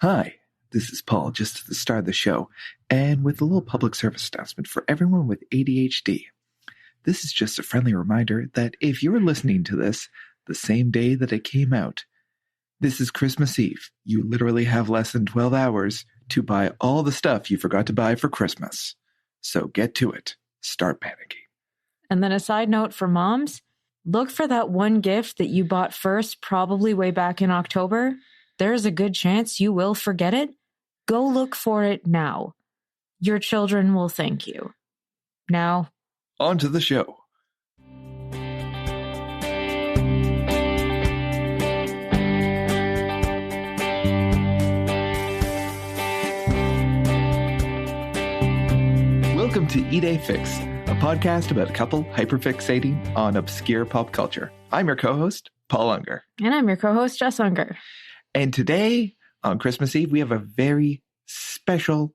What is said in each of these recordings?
Hi, this is Paul, just at the start of the show, and with a little public service announcement for everyone with ADHD. This is just a friendly reminder that if you're listening to this the same day that it came out, this is Christmas Eve. You literally have less than 12 hours to buy all the stuff you forgot to buy for Christmas. So get to it. Start panicking. And then a side note for moms, look for that one gift that you bought first, probably way back in October. There's a good chance you will forget it. Go look for it now. Your children will thank you. Now, on to the show. Welcome to Eat a Fix, a podcast about a couple hyperfixating on obscure pop culture. I'm your co-host, Paul Unger. And I'm your co-host, Jess Unger. And today, on Christmas Eve, we have a very special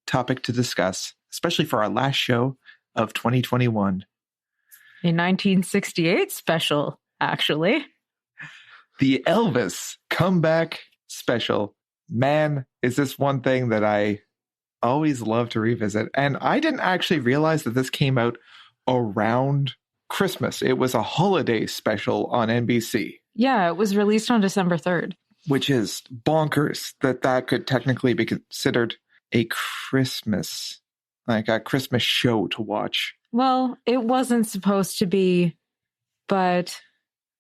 topic to discuss, especially for our last show of 2021. A 1968 special, actually. The Elvis comeback special. Man, is this one thing that I always love to revisit. And I didn't actually realize that this came out around Christmas. It was a holiday special on NBC. Yeah, it was released on December 3rd. Which is bonkers that could technically be considered a Christmas, like a Christmas show to watch. Well, it wasn't supposed to be, but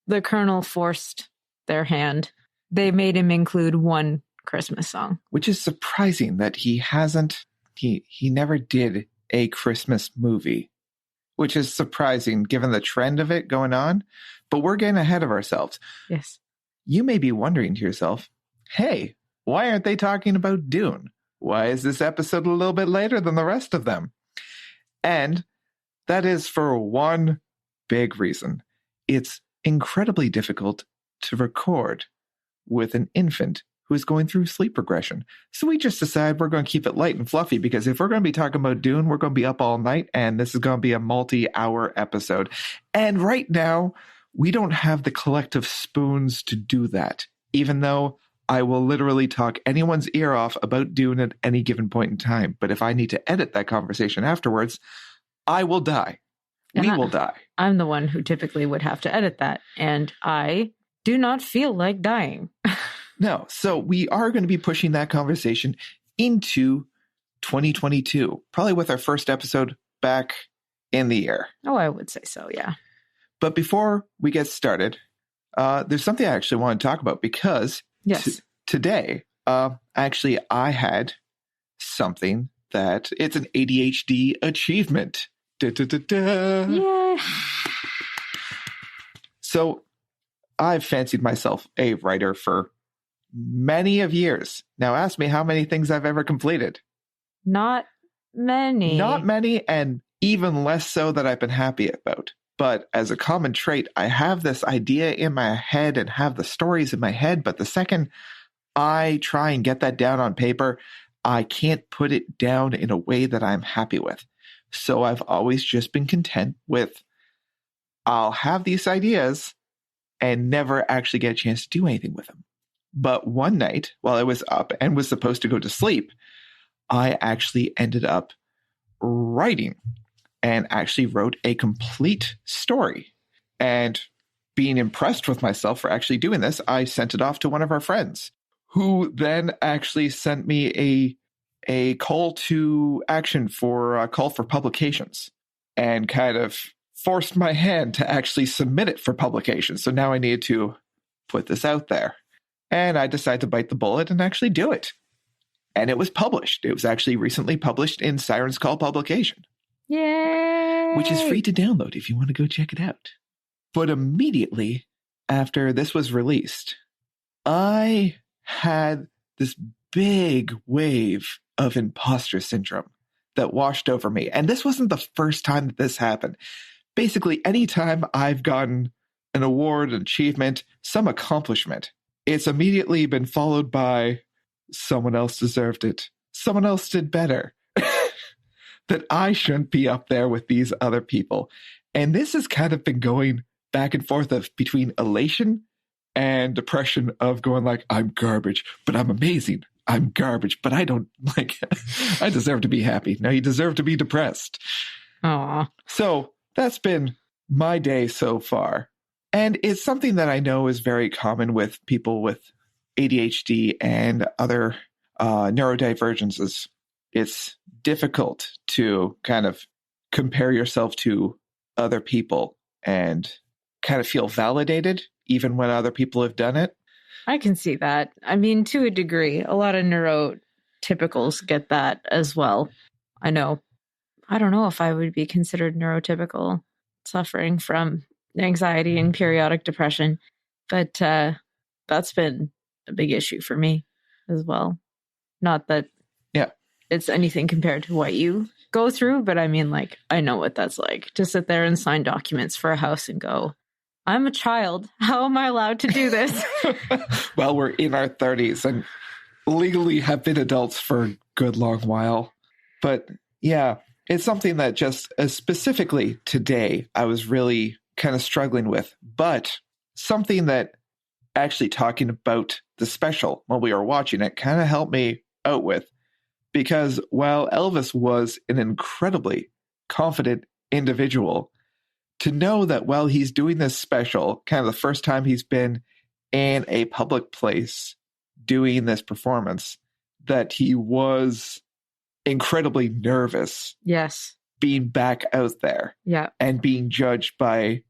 the Colonel forced their hand. They made him include one Christmas song. Which is surprising that he never did a Christmas movie. Which is surprising given the trend of it going on. But we're getting ahead of ourselves. Yes. You may be wondering to yourself, hey, why aren't they talking about Dune? Why is this episode a little bit later than the rest of them? And that is for one big reason. It's incredibly difficult to record with an infant who is going through sleep regression. So we just decided we're going to keep it light and fluffy because if we're going to be talking about Dune, we're going to be up all night and this is going to be a multi-hour episode. And right now, we don't have the collective spoons to do that, even though I will literally talk anyone's ear off about Dune at any given point in time. But if I need to edit that conversation afterwards, I will die. We will die. I'm the one who typically would have to edit that, and I do not feel like dying. No, so we are going to be pushing that conversation into 2022, probably with our first episode back in the year. Oh, I would say so, yeah. But before we get started, there's something I actually want to talk about because today, actually, I had something that it's an ADHD achievement. Yeah. So I've fancied myself a writer for many of years. Now ask me how many things I've ever completed. Not many. Not many, and even less so that I've been happy about. But as a common trait, I have this idea in my head and have the stories in my head. But the second I try and get that down on paper, I can't put it down in a way that I'm happy with. So I've always just been content with, I'll have these ideas and never actually get a chance to do anything with them. But one night, while I was up and was supposed to go to sleep, I actually ended up writing. And actually wrote a complete story. And being impressed with myself for actually doing this, I sent it off to one of our friends, who then actually sent me a call to action for a call for publications and kind of forced my hand to actually submit it for publication. So now I needed to put this out there. And I decided to bite the bullet and actually do it. And it was published. It was actually recently published in Siren's Call publication. Yay! Which is free to download if you want to go check it out. But immediately after this was released, I had this big wave of imposter syndrome that washed over me. And this wasn't the first time that this happened. Basically, anytime I've gotten an award, an achievement, some accomplishment, it's immediately been followed by someone else deserved it. Someone else did better. That I shouldn't be up there with these other people. And this has kind of been going back and forth of between elation and depression of going like, I'm garbage, but I'm amazing. I'm garbage, but I don't like, I deserve to be happy. No, you deserve to be depressed. Aw. So that's been my day so far. And it's something that I know is very common with people with ADHD and other neurodivergences. It's difficult to kind of compare yourself to other people and kind of feel validated, even when other people have done it. I can see that. I mean, to a degree, a lot of neurotypicals get that as well. I know. I don't know if I would be considered neurotypical, suffering from anxiety and periodic depression, but that's been a big issue for me as well. Not that it's anything compared to what you go through, but I mean, like, I know what that's like to sit there and sign documents for a house and go, I'm a child. How am I allowed to do this? Well, we're in our 30s and legally have been adults for a good long while. But yeah, it's something that just specifically today I was really kind of struggling with. But something that actually talking about the special while we were watching it kind of helped me out with. Because while Elvis was an incredibly confident individual, to know that while he's doing this special, kind of the first time he's been in a public place doing this performance, that he was incredibly nervous. Yes. Being back out there. Yeah. And being judged by,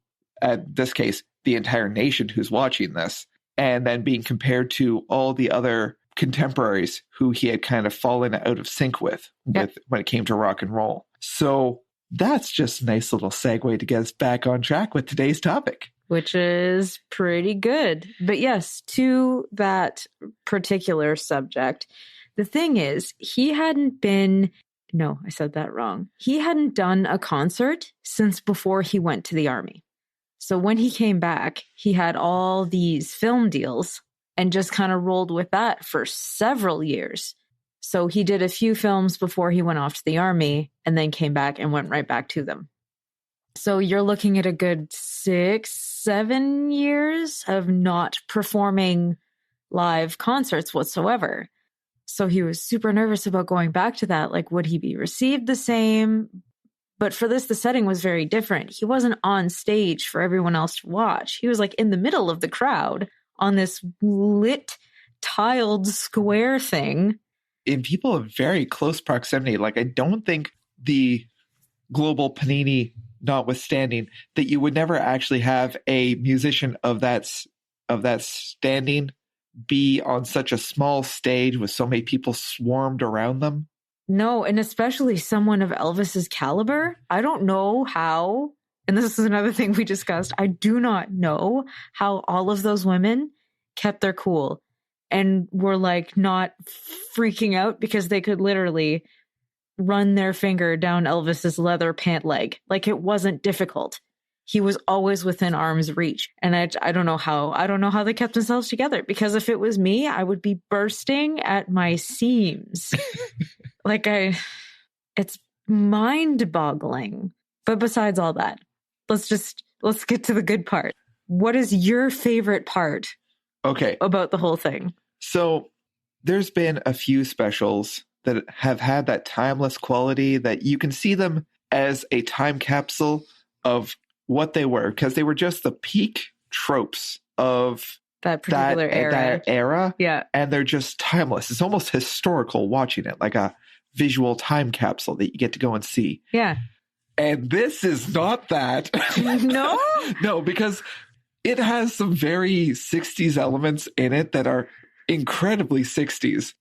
in this case, the entire nation who's watching this, and then being compared to all the other contemporaries who he had kind of fallen out of sync with when it came to rock and roll. So that's just a nice little segue to get us back on track with today's topic. Which is pretty good. But yes, to that particular subject, the thing is, he hadn't done a concert since before he went to the army. So when he came back, he had all these film deals and just kind of rolled with that for several years. So he did a few films before he went off to the army and then came back and went right back to them. So you're looking at a good 6-7 years of not performing live concerts whatsoever. So he was super nervous about going back to that. Like, would he be received the same? But for this, the setting was very different. He wasn't on stage for everyone else to watch. He was like in the middle of the crowd on this lit, tiled square thing. In people of very close proximity, like I don't think the global panini notwithstanding, that you would never actually have a musician of that standing be on such a small stage with so many people swarmed around them. No, and especially someone of Elvis's caliber. I don't know how, and this is another thing we discussed, I do not know how all of those women kept their cool and were like not freaking out because they could literally run their finger down Elvis's leather pant leg. Like, it wasn't difficult. He was always within arm's reach. And I don't know how they kept themselves together, because if it was me, I would be bursting at my seams. It's mind-boggling. But besides all that, let's get to the good part. What is your favorite part about the whole thing? So there's been a few specials that have had that timeless quality that you can see them as a time capsule of what they were, because they were just the peak tropes of that particular era. Yeah. And they're just timeless. It's almost historical watching it, like a visual time capsule that you get to go and see. Yeah. And this is not that. No? No, because it has some very 60s elements in it that are incredibly 60s,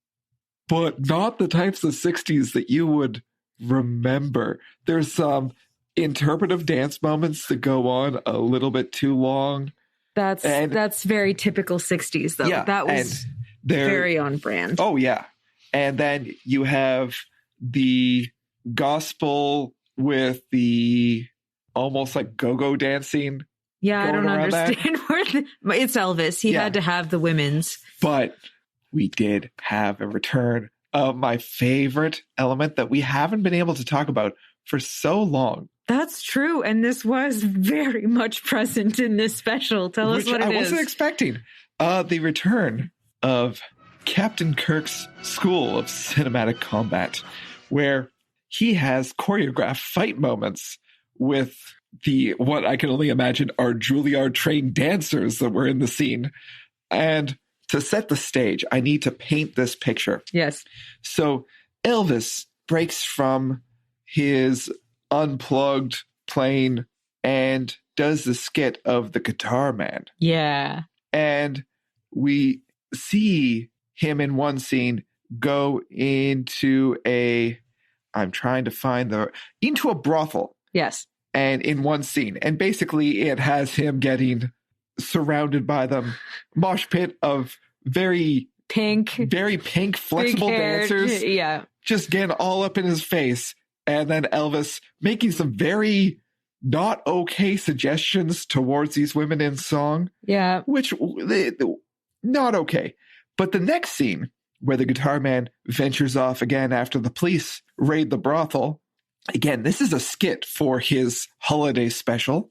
but not the types of 60s that you would remember. There's some interpretive dance moments that go on a little bit too long. That's very typical 60s, though. Yeah, that was very on brand. Oh, yeah. And then you have the gospel with the almost like go-go dancing. Yeah, I don't understand where it's Elvis. He had to have the women's. But we did have a return of my favorite element that we haven't been able to talk about for so long. That's true. And this was very much present in this special. Tell us what it is. I wasn't expecting. The return of Captain Kirk's School of Cinematic Combat, where he has choreographed fight moments with what I can only imagine are Juilliard-trained dancers that were in the scene. And to set the stage, I need to paint this picture. Yes. So Elvis breaks from his unplugged plane and does the skit of the Guitar Man. Yeah. And we see him in one scene go into into a brothel. Yes. And in one scene. And basically it has him getting surrounded by the mosh pit of very pink, flexible dancers. Yeah. Just getting all up in his face. And then Elvis making some very not okay suggestions towards these women in song. Yeah. Which, not okay. But the next scene, where the Guitar Man ventures off again after the police raid the brothel. Again, this is a skit for his holiday special.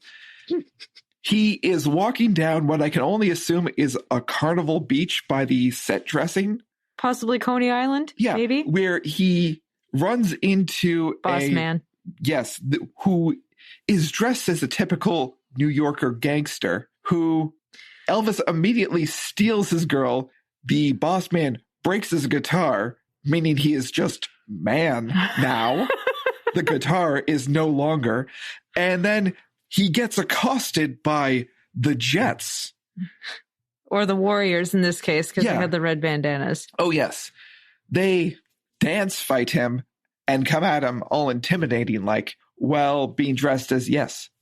He is walking down what I can only assume is a carnival beach by the set dressing. Possibly Coney Island, maybe? Where he runs into Boss man. Yes, who is dressed as a typical New Yorker gangster, who Elvis immediately steals his girl. The boss man breaks his guitar, meaning he is just man now. The guitar is no longer. And then he gets accosted by the Jets. Or the Warriors in this case, because they had the red bandanas. Oh, yes. They dance fight him and come at him all intimidating, like, well, being dressed as,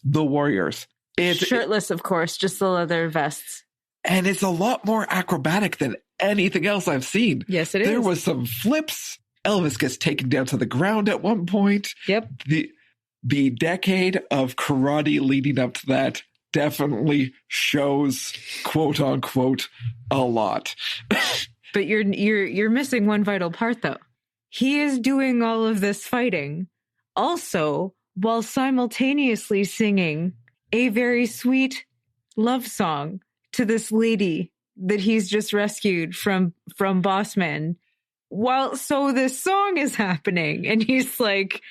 the Warriors. Shirtless, of course, just the leather vests. And it's a lot more acrobatic than anything else I've seen. Yes, it is. There was some flips. Elvis gets taken down to the ground at one point. Yep. The decade of karate leading up to that definitely shows, quote unquote, a lot. But you're missing one vital part, though. He is doing all of this fighting also while simultaneously singing a very sweet love song to this lady that he's just rescued from Bossman. So this song is happening, and he's like,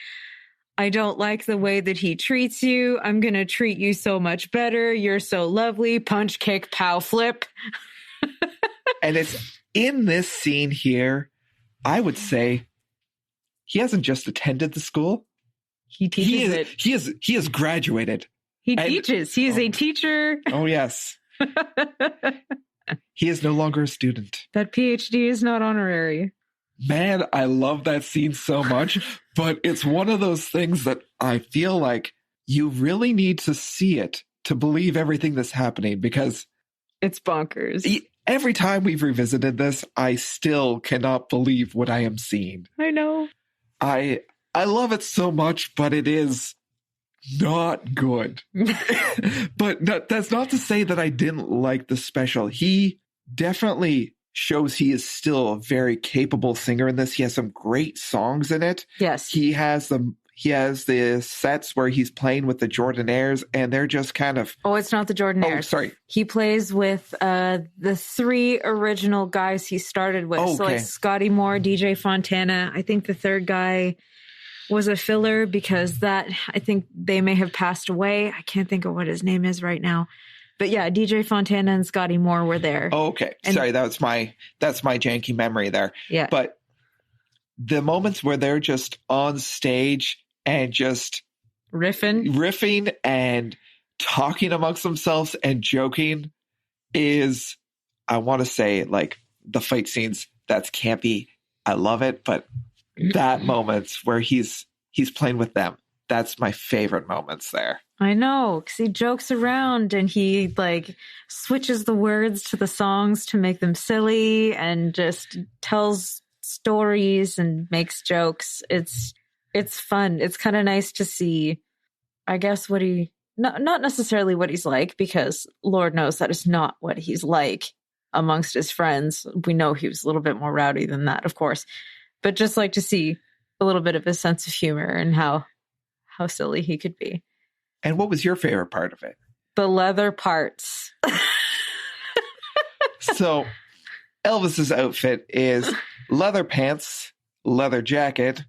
I don't like the way that he treats you. I'm going to treat you so much better. You're so lovely. Punch, kick, pow, flip. And it's in this scene here, I would say, he hasn't just attended the school. He teaches it. He has graduated. He teaches. He is a teacher. Oh, yes. He is no longer a student. That PhD is not honorary. Man, I love that scene so much, but it's one of those things that I feel like you really need to see it to believe everything that's happening, because it's bonkers. Every time we've revisited this, I still cannot believe what I am seeing. I know. I love it so much, but it is not good. But that's not to say that I didn't like the special. He definitely shows he is still a very capable singer in this. He has some great songs in it. Yes. He has the sets where he's playing with the Jordanaires, and they're just kind of... Oh, it's not the Jordanaires. Oh, sorry. He plays with the three original guys he started with. Oh, okay. So like Scotty Moore, DJ Fontana. I think the third guy was a filler because I think they may have passed away. I can't think of what his name is right now. But yeah, DJ Fontana and Scotty Moore were there. Oh, okay. Sorry, that's my janky memory there. Yeah. But the moments where they're just on stage and just riffing and talking amongst themselves and joking is, I want to say, like, the fight scenes, that's campy. I love it, but that moments where he's playing with them, that's my favorite moments there. I know, because he jokes around and he like switches the words to the songs to make them silly and just tells stories and makes jokes. It's fun. It's kind of nice to see, I guess, what not necessarily what he's like, because Lord knows that is not what he's like amongst his friends. We know he was a little bit more rowdy than that, of course, but just like to see a little bit of his sense of humor and how silly he could be. And what was your favorite part of it? The leather parts. So Elvis's outfit is leather pants, leather jacket,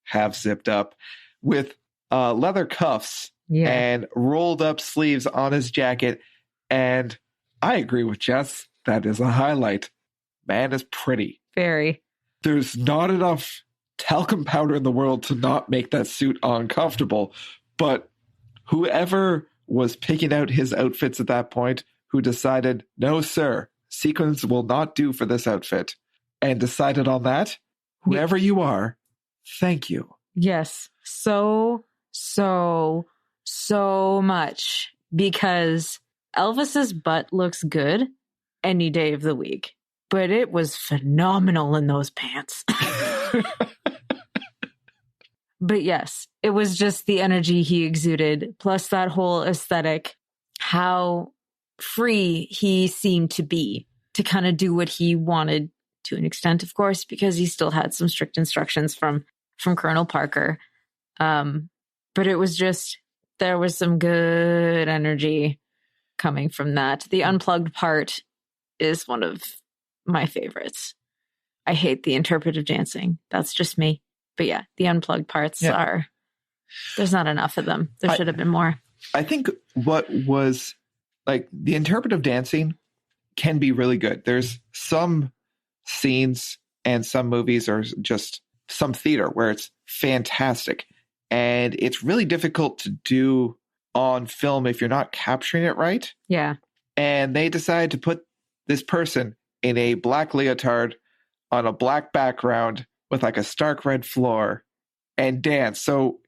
half zipped up, with leather cuffs and rolled up sleeves on his jacket. And I agree with Jess. That is a highlight. Man is pretty. Very. There's not enough talcum powder in the world to not make that suit uncomfortable. But whoever was picking out his outfits at that point, who decided, no, sir, sequins will not do for this outfit, and decided on that, whoever you are, thank you. Yes. So much. Because Elvis's butt looks good any day of the week. But it was phenomenal in those pants. But yes, it was just the energy he exuded, plus that whole aesthetic, how free he seemed to be to kind of do what he wanted to an extent, of course, because he still had some strict instructions from Colonel Parker. But it was just, there was some good energy coming from that. The unplugged part is one of my favorites. I hate the interpretive dancing. That's just me. But yeah, the unplugged parts are, there's not enough of them. There should have been more. I think what was, like, the interpretive dancing can be really good. There's some scenes and some movies, or just some theater, where it's fantastic. And it's really difficult to do on film if you're not capturing it right. Yeah. And they decided to put this person in a black leotard on a black background with like a stark red floor and dance. So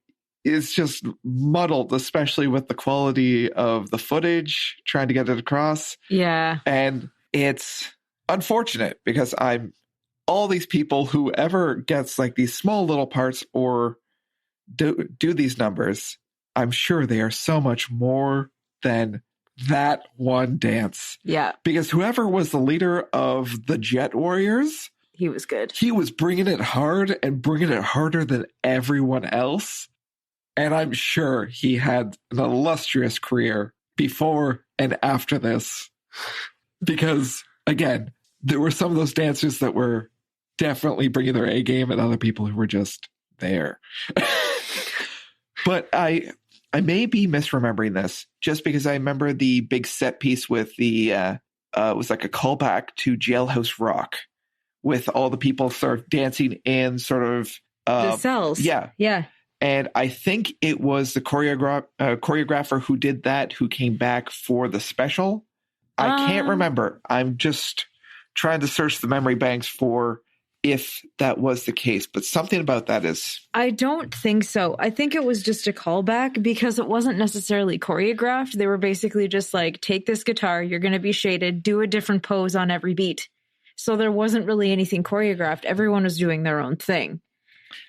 it's just muddled, especially with the quality of the footage, trying to get it across. Yeah. And it's unfortunate because all these people, whoever gets like these small little parts or do these numbers, I'm sure they are so much more than that one dance. Yeah. Because whoever was the leader of the Jet Warriors, he was good. He was bringing it hard and bringing it harder than everyone else. And I'm sure he had an illustrious career before and after this. Because, again, there were some of those dancers that were definitely bringing their A game, and other people who were just there. But I may be misremembering this, just because I remember the big set piece with the, it was like a callback to Jailhouse Rock, with all the people sort of dancing in sort of... the cells. Yeah. Yeah. And I think it was the choreographer who did that, who came back for the special. I can't remember. I'm just trying to search the memory banks for if that was the case. But something about that is... I don't think so. I think it was just a callback, because it wasn't necessarily choreographed. They were basically just like, take this guitar, you're going to be shaded, do a different pose on every beat. So there wasn't really anything choreographed. Everyone was doing their own thing.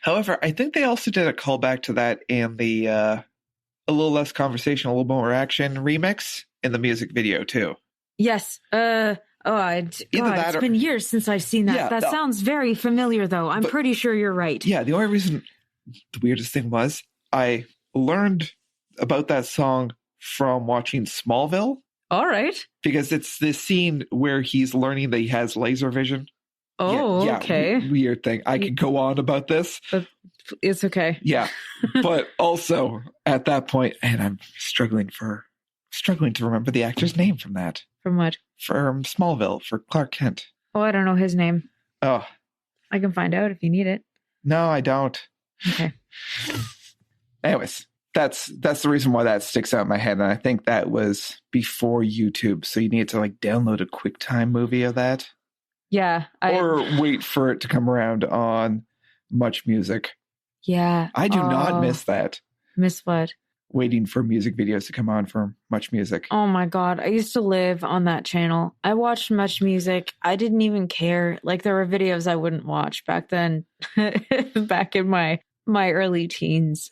However, I think they also did a callback to that in the A Little Less Conversation, A Little More Action remix in the music video, too. Yes. It's been years since I've seen that. Yeah, that sounds very familiar, though. I'm pretty sure you're right. Yeah, the only reason, the weirdest thing was, I learned about that song from watching Smallville. All right. Because it's this scene where he's learning that he has laser vision. Oh, yeah, okay. Weird thing. I could go on about this. It's okay. Yeah. But also at that point, and I'm struggling to remember the actor's name from that. From what? From Smallville, for Clark Kent. Oh, I don't know his name. Oh. I can find out if you need it. No, I don't. Okay. Anyways, that's the reason why that sticks out in my head. And I think that was before YouTube. So you need to like download a QuickTime movie of that. Yeah. Or wait for it to come around on Much Music. Yeah. I do not miss that. Miss what? Waiting for music videos to come on for Much Music. Oh my God. I used to live on that channel. I watched Much Music. I didn't even care. Like, there were videos I wouldn't watch back then, back in my early teens.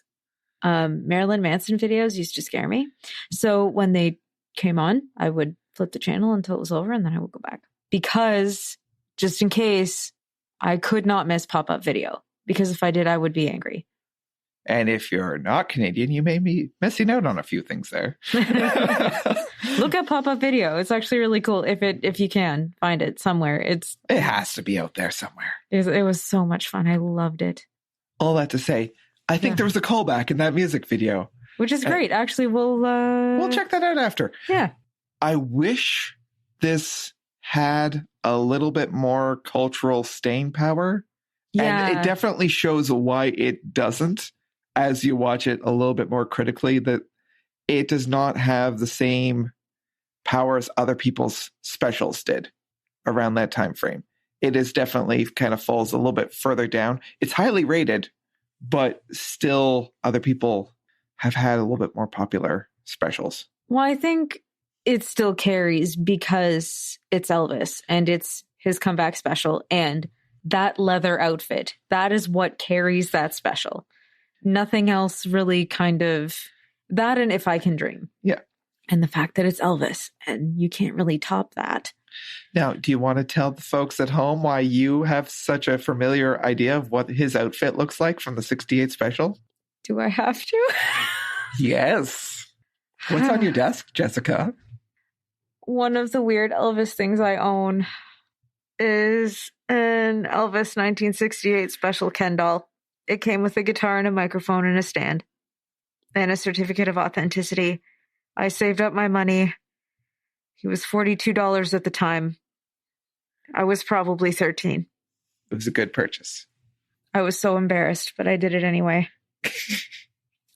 Marilyn Manson videos used to scare me. So when they came on, I would flip the channel until it was over, and then I would go back. Because, just in case, I could not miss pop-up video. Because if I did, I would be angry. And if you're not Canadian, you may be missing out on a few things there. Look at pop-up video. It's actually really cool if you can find it somewhere. It has to be out there somewhere. It was so much fun. I loved it. All that to say, I think there was a callback in that music video. Which is great. Actually, we'll check that out after. Yeah. I wish this had a little bit more cultural staying power. Yeah. And it definitely shows why it doesn't as you watch it a little bit more critically, that it does not have the same power as other people's specials did around that time frame. It is definitely kind of falls a little bit further down. It's highly rated, but still other people have had a little bit more popular specials. Well, I think it still carries because it's Elvis and it's his comeback special, and that leather outfit, that is what carries that special. Nothing else really kind of that, and If I Can Dream. Yeah. And the fact that it's Elvis and you can't really top that. Now, do you want to tell the folks at home why you have such a familiar idea of what his outfit looks like from the 68 special? Do I have to? Yes. What's on your desk, Jessica? One of the weird Elvis things I own is an Elvis 1968 special Ken doll. It came with a guitar and a microphone and a stand and a certificate of authenticity. I saved up my money. He was $42 at the time. I was probably 13. It was a good purchase. I was so embarrassed, but I did it anyway.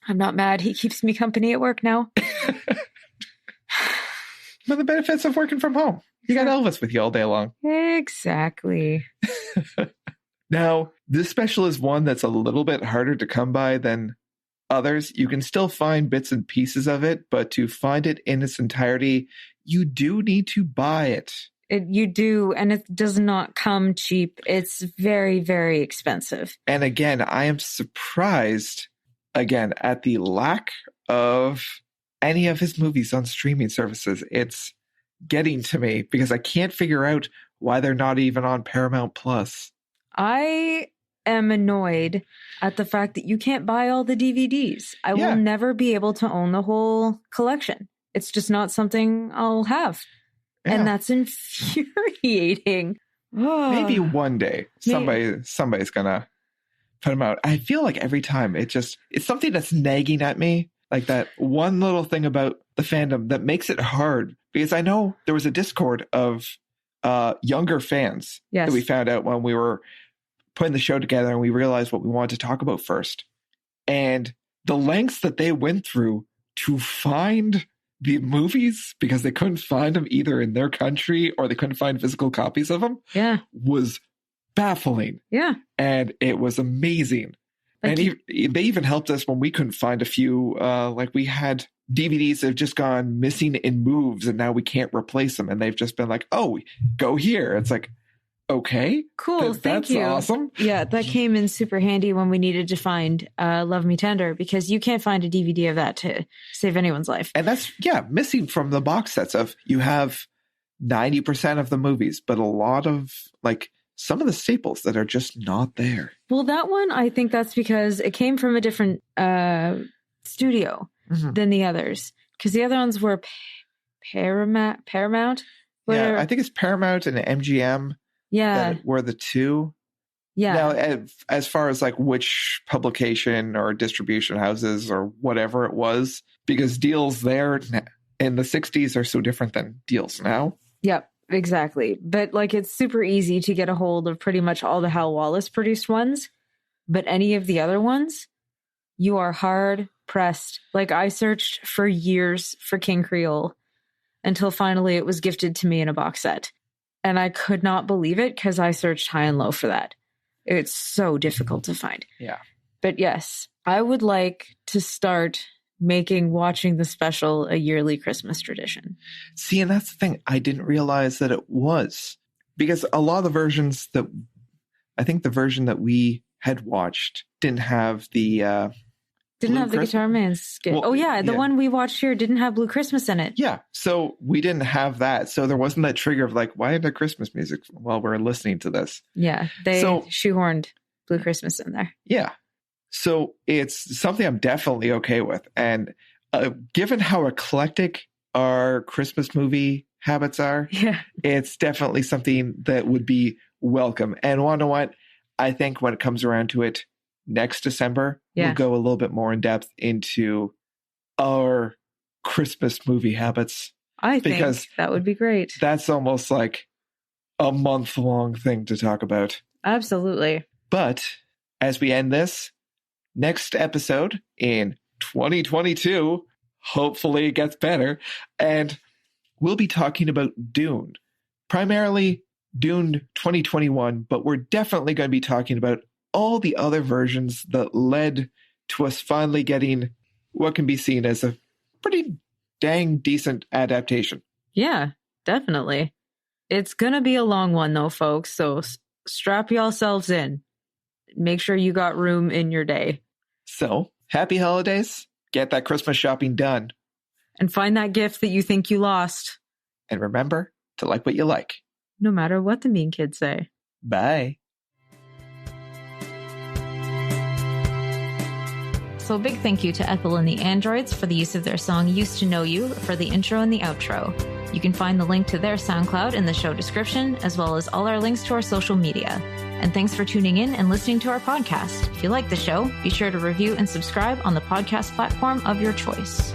I'm not mad. He keeps me company at work now. One of the benefits of working from home. You got Elvis with you all day long. Exactly. Now, this special is one that's a little bit harder to come by than others. You can still find bits and pieces of it, but to find it in its entirety, you do need to buy it. You do, and it does not come cheap. It's very, very expensive. And again, I am surprised, again, at the lack of any of his movies on streaming services. It's getting to me because I can't figure out why they're not even on Paramount Plus. I am annoyed at the fact that you can't buy all the DVDs. I will never be able to own the whole collection. It's just not something I'll have. Yeah. And that's infuriating. Maybe one day somebody's gonna put them out. I feel like every time it's something that's nagging at me, like that one little thing about the fandom that makes it hard. Because I know there was a Discord of younger fans that we found out when we were putting the show together and we realized what we wanted to talk about first. And the lengths that they went through to find the movies because they couldn't find them either in their country or they couldn't find physical copies of them was baffling. Yeah. And it was amazing. And they even helped us when we couldn't find a few, like we had DVDs that have just gone missing in moves and now we can't replace them. And they've just been like, oh, go here. It's like, okay. Cool. Thank you. That's awesome. Yeah, that came in super handy when we needed to find Love Me Tender because you can't find a DVD of that to save anyone's life. And that's, missing from the box sets of you have 90% of the movies, but a lot of like some of the staples that are just not there. Well, that one, I think that's because it came from a different studio than the others. Because the other ones were Paramount? Yeah, I think it's Paramount and MGM. Yeah. That were the two. Yeah. Now, as far as like which publication or distribution houses or whatever it was, because deals there in the 60s are so different than deals now. Yep, exactly. But like it's super easy to get a hold of pretty much all the Hal Wallace produced ones. But any of the other ones, you are hard pressed. Like I searched for years for King Creole until finally it was gifted to me in a box set. And I could not believe it because I searched high and low for that. It's so difficult to find. Yeah. But yes, I would like to start making watching the special a yearly Christmas tradition. See, and that's the thing. I didn't realize that it was. Because a lot of the versions that... I think the version that we had watched didn't have the... Didn't have the Guitar Man skit. Well, the one we watched here didn't have Blue Christmas in it. Yeah, so we didn't have that. So there wasn't that trigger of like, why the Christmas music while we're listening to this? Yeah, they shoehorned Blue Christmas in there. Yeah, so it's something I'm definitely okay with. And given how eclectic our Christmas movie habits are, it's definitely something that would be welcome. And you know what? I think when it comes around to it, next December, we'll go a little bit more in depth into our Christmas movie habits. I think that would be great. That's almost like a month-long thing to talk about. Absolutely. But as we end this, next episode in 2022, hopefully it gets better, and we'll be talking about Dune. Primarily Dune 2021, but we're definitely going to be talking about all the other versions that led to us finally getting what can be seen as a pretty dang decent adaptation. Yeah, definitely. It's going to be a long one though, folks, so strap yourselves in. Make sure you got room in your day. So, happy holidays. Get that Christmas shopping done. And find that gift that you think you lost. And remember to like what you like. No matter what the mean kids say. Bye. So a big thank you to Ethel and the Androids for the use of their song Used to Know You for the intro and the outro. You can find the link to their SoundCloud in the show description, as well as all our links to our social media. And thanks for tuning in and listening to our podcast. If you like the show, be sure to review and subscribe on the podcast platform of your choice.